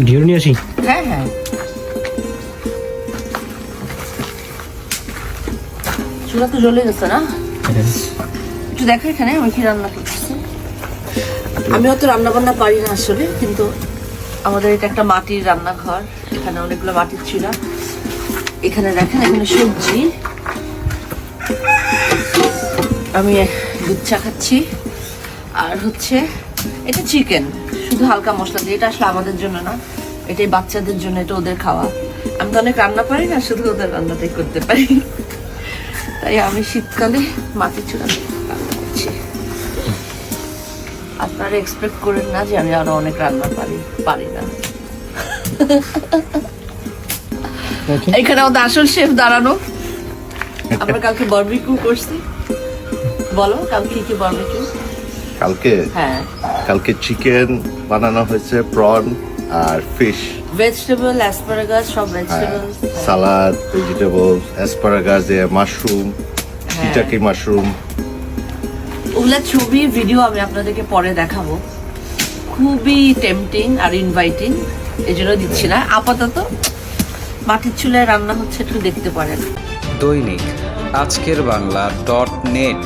ঢিউর নিয়ে আসি। হ্যাঁ হ্যাঁ, চুলা তো জ্বলে গেছে না? একটু দেখো এখানে আমি কি রান্না করতেছি। আমি অত রান্না বান্না পারি না আসলে, কিন্তু আমাদের এটা একটা মাটির রান্নাঘর, এখানে অনেকগুলো মাটির চুলা। এখানে দেখেন, এখানে সবজি, আমি দুধ চা খাচ্ছি, আর হচ্ছে এটা চিকেন, শুধু হালকা মশলা দিয়ে। এটা আসলে আমাদের জন্য না, এটাই বাচ্চাদের জন্য, এটা ওদের খাওয়া। আমি তো অনেক রান্না পারি না, শুধু ওদের রান্নাটাই করতে পারি, তাই আমি শীতকালে মাটির চুলা রান্না করছি। আপনারা এক্সপেক্ট করেন না যে আমি আরো অনেক রান্না পারি না। এখানে আমাদের আসল শেফ দাঁড়ানো। আমরা কালকে বারবিকিউ করছি। বলো কালকে কি বারবিকিউ? হ্যাঁ, কালকে চিকেন বানানো হয়েছে, প্রন আর ফিশ, ভেজিটেবল, অ্যাসপারাগাস, সব ভেজিটেবল, সালাদ, ভেজিটেবল, অ্যাসপারাগাস, মাশরুম, শিটাকে মাশরুম। ওগুলা ছবি ভিডিও আমি আপনাদেরকে পরে দেখাবো। খুবই টেম্পটিং আর ইনভাইটিং, এই জন্য দিচ্ছি না আপাতত। মাটির চুলায় রান্না হচ্ছে, একটু দেখতে পারেন। দৈনিক আজকের বাংলা .net